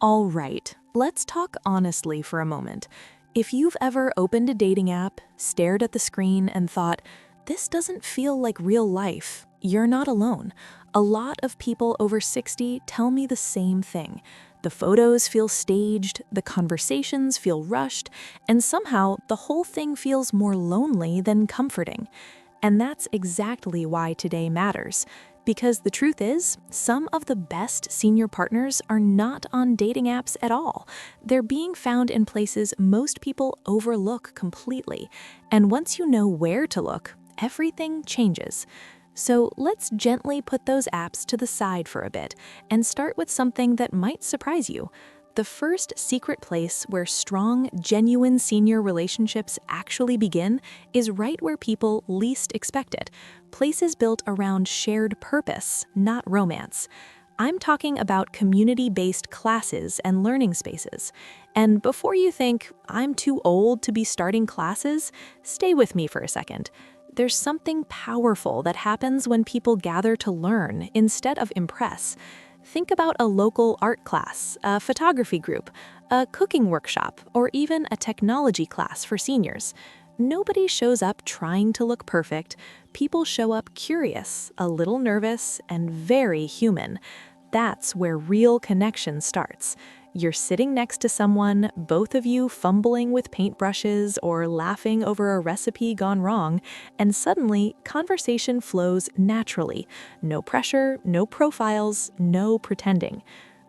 All right, let's talk honestly for a moment. If you've ever opened a dating app, stared at the screen, and thought, this doesn't feel like real life, you're not alone. A lot of people over 60 tell me the same thing. The photos feel staged, the conversations feel rushed, and somehow the whole thing feels more lonely than comforting. And that's exactly why today matters. Because the truth is, some of the best senior partners are not on dating apps at all. They're being found in places most people overlook completely. And once you know where to look, everything changes. So let's gently put those apps to the side for a bit and start with something that might surprise you. The first secret place where strong, genuine senior relationships actually begin is right where people least expect it. Places built around shared purpose, not romance. I'm talking about community-based classes and learning spaces. And before you think, I'm too old to be starting classes, stay with me for a second. There's something powerful that happens when people gather to learn instead of impress. Think about a local art class, a photography group, a cooking workshop, or even a technology class for seniors. Nobody shows up trying to look perfect. People show up curious, a little nervous, and very human. That's where real connection starts. You're sitting next to someone, both of you fumbling with paintbrushes or laughing over a recipe gone wrong, and suddenly conversation flows naturally. No pressure, no profiles, no pretending.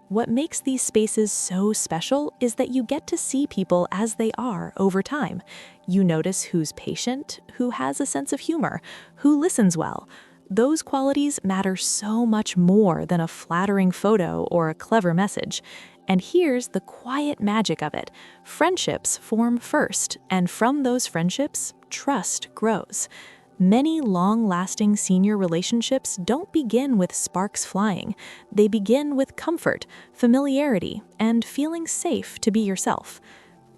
What makes these spaces so special is that you get to see people as they are over time. You notice who's patient, who has a sense of humor, who listens well. Those qualities matter so much more than a flattering photo or a clever message. And here's the quiet magic of it. Friendships form first, and from those friendships, trust grows. Many long-lasting senior relationships don't begin with sparks flying. They begin with comfort, familiarity, and feeling safe to be yourself.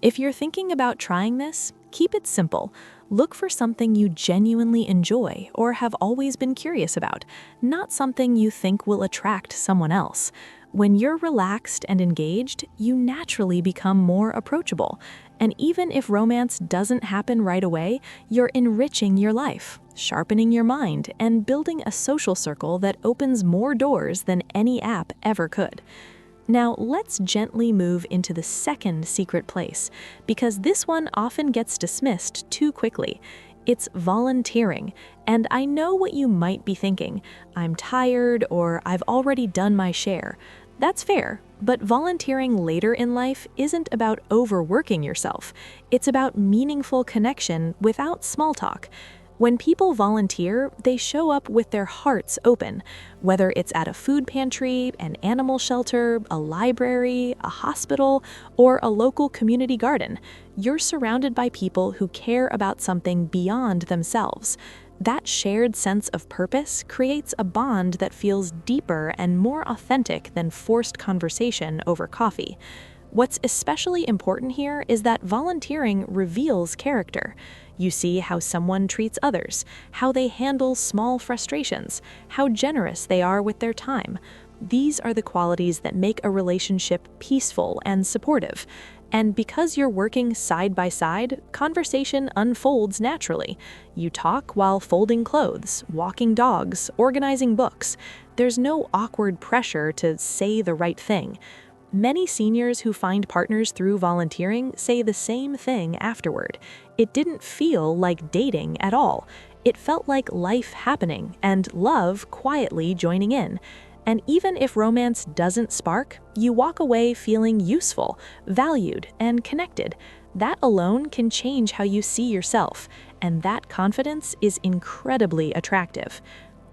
If you're thinking about trying this, keep it simple. Look for something you genuinely enjoy or have always been curious about, not something you think will attract someone else. When you're relaxed and engaged, you naturally become more approachable. And even if romance doesn't happen right away, you're enriching your life, sharpening your mind, and building a social circle that opens more doors than any app ever could. Now, let's gently move into the second secret place, because this one often gets dismissed too quickly. It's volunteering. And I know what you might be thinking. I'm tired, or I've already done my share. That's fair, but volunteering later in life isn't about overworking yourself. It's about meaningful connection without small talk. When people volunteer, they show up with their hearts open, whether it's at a food pantry, an animal shelter, a library, a hospital, or a local community garden. You're surrounded by people who care about something beyond themselves. That shared sense of purpose creates a bond that feels deeper and more authentic than forced conversation over coffee. What's especially important here is that volunteering reveals character. You see how someone treats others, how they handle small frustrations, how generous they are with their time. These are the qualities that make a relationship peaceful and supportive. And because you're working side by side, conversation unfolds naturally. You talk while folding clothes, walking dogs, organizing books. There's no awkward pressure to say the right thing. Many seniors who find partners through volunteering say the same thing afterward. It didn't feel like dating at all. It felt like life happening and love quietly joining in. And even if romance doesn't spark, you walk away feeling useful, valued, and connected. That alone can change how you see yourself, and that confidence is incredibly attractive.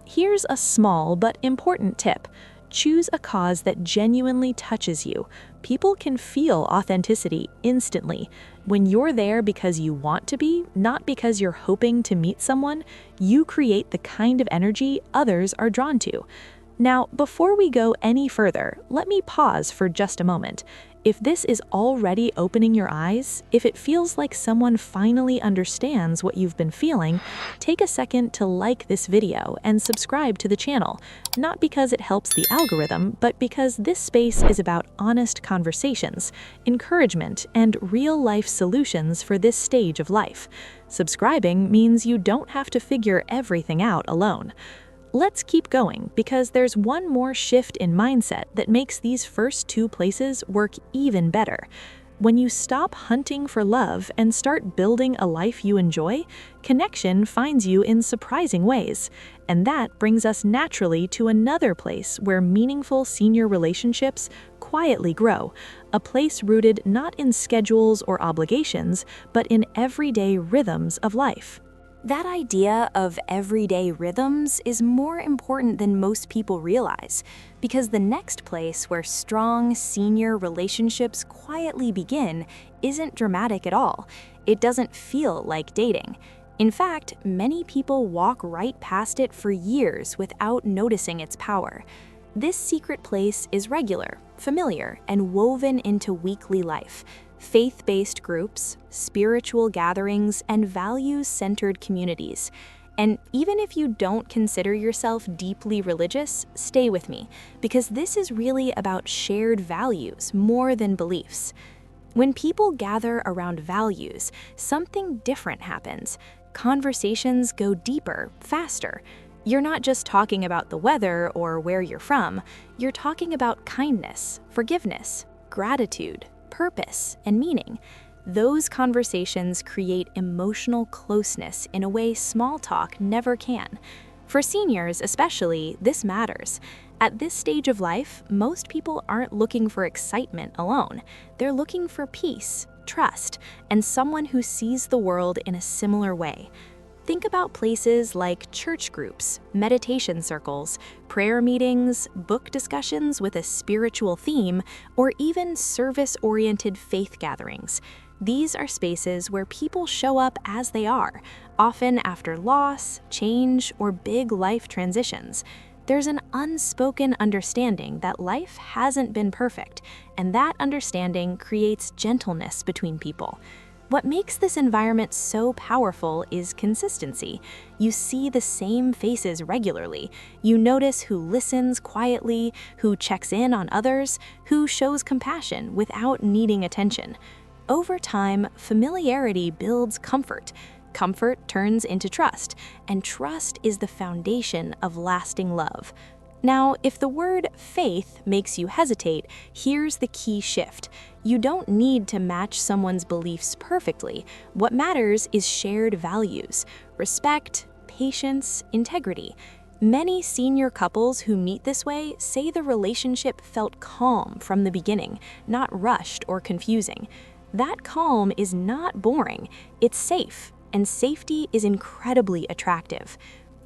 Here's a small but important tip. Choose a cause that genuinely touches you. People can feel authenticity instantly. When you're there because you want to be, not because you're hoping to meet someone, you create the kind of energy others are drawn to. Now, before we go any further, let me pause for just a moment. If this is already opening your eyes, if it feels like someone finally understands what you've been feeling, take a second to like this video and subscribe to the channel, not because it helps the algorithm, but because this space is about honest conversations, encouragement, and real-life solutions for this stage of life. Subscribing means you don't have to figure everything out alone. Let's keep going, because there's one more shift in mindset that makes these first two places work even better. When you stop hunting for love and start building a life you enjoy, connection finds you in surprising ways. And that brings us naturally to another place where meaningful senior relationships quietly grow, a place rooted not in schedules or obligations, but in everyday rhythms of life. That idea of everyday rhythms is more important than most people realize, because the next place where strong senior relationships quietly begin isn't dramatic at all. It doesn't feel like dating. In fact, many people walk right past it for years without noticing its power. This secret place is regular, familiar, and woven into weekly life. Faith-based groups, spiritual gatherings, and values-centered communities. And even if you don't consider yourself deeply religious, stay with me, because this is really about shared values more than beliefs. When people gather around values, something different happens. Conversations go deeper, faster. You're not just talking about the weather or where you're from, you're talking about kindness, forgiveness, gratitude, purpose, and meaning. Those conversations create emotional closeness in a way small talk never can. For seniors especially, this matters. At this stage of life, most people aren't looking for excitement alone. They're looking for peace, trust, and someone who sees the world in a similar way. Think about places like church groups, meditation circles, prayer meetings, book discussions with a spiritual theme, or even service-oriented faith gatherings. These are spaces where people show up as they are, often after loss, change, or big life transitions. There's an unspoken understanding that life hasn't been perfect, and that understanding creates gentleness between people. What makes this environment so powerful is consistency. You see the same faces regularly. You notice who listens quietly, who checks in on others, who shows compassion without needing attention. Over time, familiarity builds comfort. Comfort turns into trust, and trust is the foundation of lasting love. Now, if the word faith makes you hesitate, here's the key shift. You don't need to match someone's beliefs perfectly. What matters is shared values, respect, patience, integrity. Many senior couples who meet this way say the relationship felt calm from the beginning, not rushed or confusing. That calm is not boring, it's safe, and safety is incredibly attractive.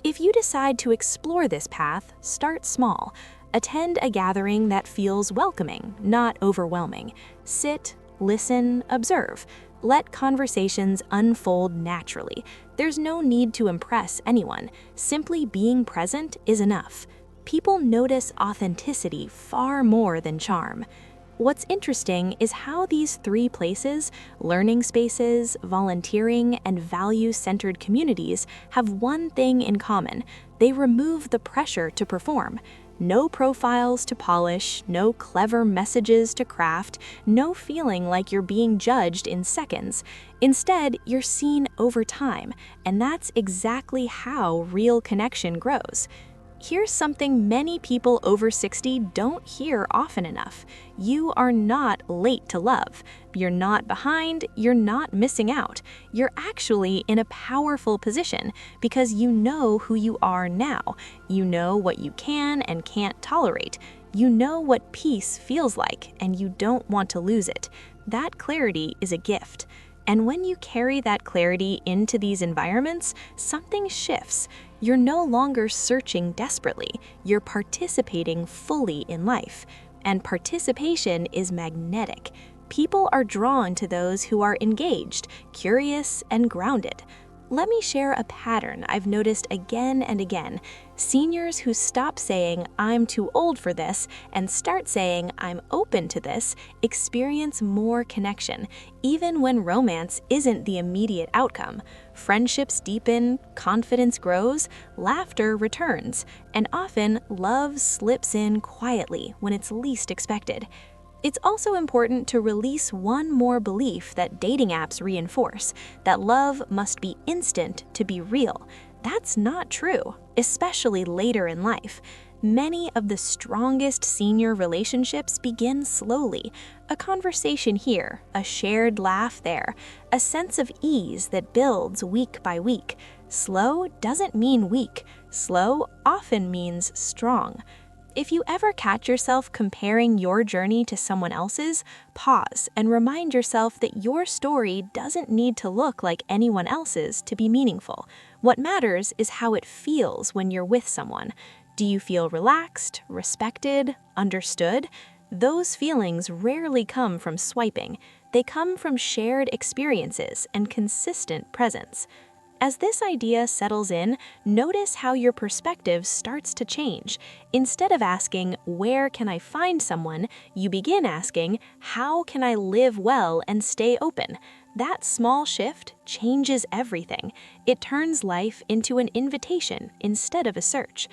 If you decide to explore this path, start small. Attend a gathering that feels welcoming, not overwhelming. Sit, listen, observe. Let conversations unfold naturally. There's no need to impress anyone. Simply being present is enough. People notice authenticity far more than charm. What's interesting is how these three places, learning spaces, volunteering, and value-centered communities, have one thing in common. They remove the pressure to perform. No profiles to polish, no clever messages to craft, no feeling like you're being judged in seconds. Instead, you're seen over time, and that's exactly how real connection grows. Here's something many people over 60 don't hear often enough. You are not late to love. You're not behind, you're not missing out. You're actually in a powerful position because you know who you are now. You know what you can and can't tolerate. You know what peace feels like, and you don't want to lose it. That clarity is a gift. And when you carry that clarity into these environments, something shifts. You're no longer searching desperately, you're participating fully in life. And participation is magnetic. People are drawn to those who are engaged, curious, and grounded. Let me share a pattern I've noticed again and again. Seniors who stop saying, "I'm too old for this," and start saying, "I'm open to this," experience more connection, even when romance isn't the immediate outcome. Friendships deepen, confidence grows, laughter returns, and often love slips in quietly when it's least expected. It's also important to release one more belief that dating apps reinforce, that love must be instant to be real. That's not true, especially later in life. Many of the strongest senior relationships begin slowly. A conversation here, a shared laugh there, a sense of ease that builds week by week. Slow doesn't mean weak. Slow often means strong. If you ever catch yourself comparing your journey to someone else's, pause and remind yourself that your story doesn't need to look like anyone else's to be meaningful. What matters is how it feels when you're with someone. Do you feel relaxed, respected, understood? Those feelings rarely come from swiping. They come from shared experiences and consistent presence. As this idea settles in, notice how your perspective starts to change. Instead of asking, "Where can I find someone?" you begin asking, "How can I live well and stay open?" That small shift changes everything. It turns life into an invitation instead of a search.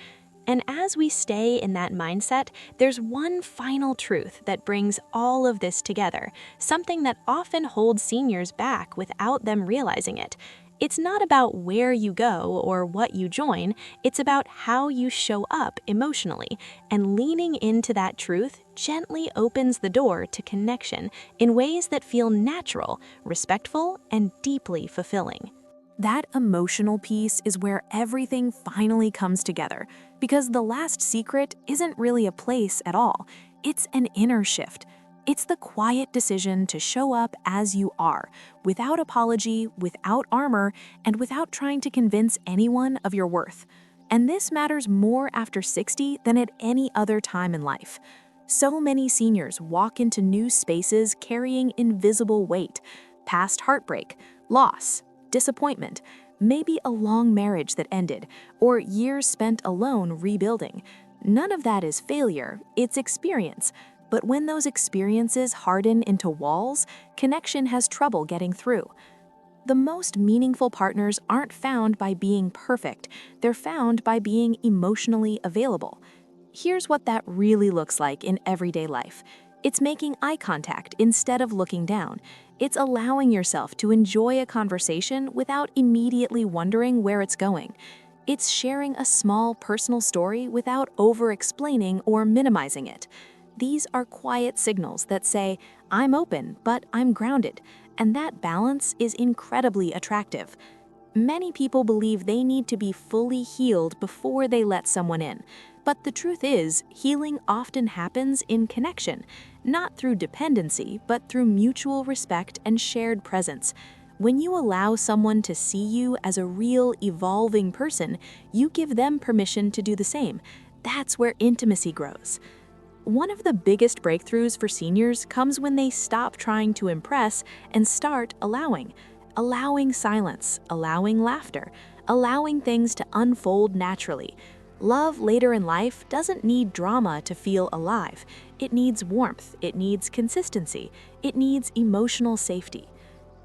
And as we stay in that mindset, there's one final truth that brings all of this together, something that often holds seniors back without them realizing it. It's not about where you go or what you join, it's about how you show up emotionally, and leaning into that truth gently opens the door to connection in ways that feel natural, respectful, and deeply fulfilling. That emotional piece is where everything finally comes together, because the last secret isn't really a place at all. It's an inner shift. It's the quiet decision to show up as you are, without apology, without armor, and without trying to convince anyone of your worth. And this matters more after 60 than at any other time in life. So many seniors walk into new spaces carrying invisible weight, past heartbreak, loss, disappointment, maybe a long marriage that ended, or years spent alone rebuilding. None of that is failure, it's experience. But when those experiences harden into walls, connection has trouble getting through. The most meaningful partners aren't found by being perfect, they're found by being emotionally available. Here's what that really looks like in everyday life. It's making eye contact instead of looking down. It's allowing yourself to enjoy a conversation without immediately wondering where it's going. It's sharing a small personal story without over-explaining or minimizing it. These are quiet signals that say, "I'm open, but I'm grounded," and that balance is incredibly attractive. Many people believe they need to be fully healed before they let someone in. But the truth is, healing often happens in connection, not through dependency, but through mutual respect and shared presence. When you allow someone to see you as a real, evolving person, you give them permission to do the same. That's where intimacy grows. One of the biggest breakthroughs for seniors comes when they stop trying to impress and start allowing. Allowing silence, allowing laughter, allowing things to unfold naturally. Love later in life doesn't need drama to feel alive. It needs warmth, it needs consistency, it needs emotional safety.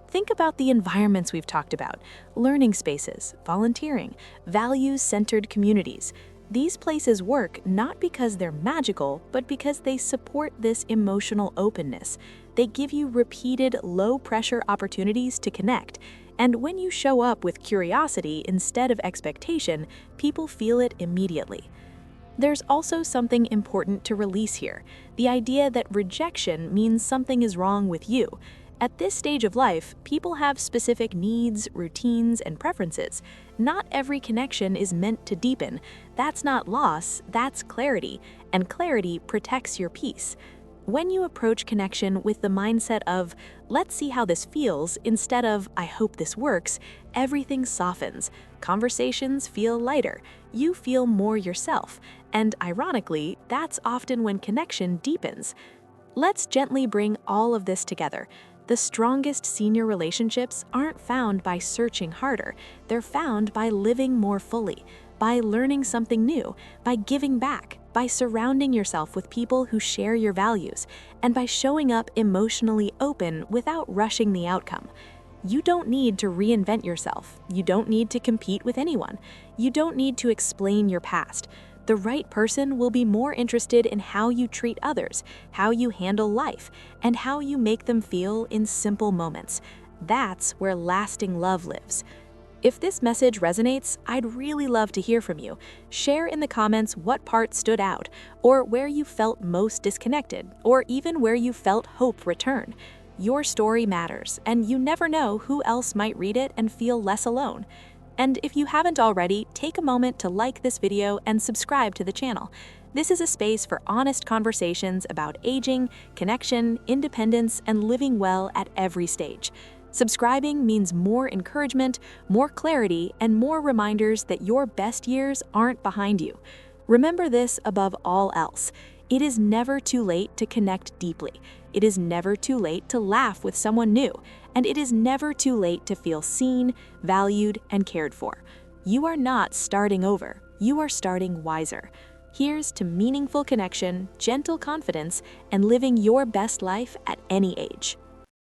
Think about the environments we've talked about: learning spaces, volunteering, values-centered communities. These places work not because they're magical, but because they support this emotional openness. They give you repeated, low-pressure opportunities to connect. And when you show up with curiosity instead of expectation, people feel it immediately. There's also something important to release here: the idea that rejection means something is wrong with you. At this stage of life, people have specific needs, routines, and preferences. Not every connection is meant to deepen. That's not loss, that's clarity, and clarity protects your peace. When you approach connection with the mindset of, "Let's see how this feels," instead of, "I hope this works," everything softens. Conversations feel lighter. You feel more yourself. And ironically, that's often when connection deepens. Let's gently bring all of this together. The strongest senior relationships aren't found by searching harder, they're found by living more fully, by learning something new, by giving back, by surrounding yourself with people who share your values, and by showing up emotionally open without rushing the outcome. You don't need to reinvent yourself. You don't need to compete with anyone. You don't need to explain your past. The right person will be more interested in how you treat others, how you handle life, and how you make them feel in simple moments. That's where lasting love lives. If this message resonates, I'd really love to hear from you. Share in the comments what part stood out, or where you felt most disconnected, or even where you felt hope return. Your story matters, and you never know who else might read it and feel less alone. And if you haven't already, take a moment to like this video and subscribe to the channel. This is a space for honest conversations about aging, connection, independence, and living well at every stage. Subscribing means more encouragement, more clarity, and more reminders that your best years aren't behind you. Remember this above all else. It is never too late to connect deeply. It is never too late to laugh with someone new. And it is never too late to feel seen, valued, and cared for. You are not starting over. You are starting wiser. Here's to meaningful connection, gentle confidence, and living your best life at any age.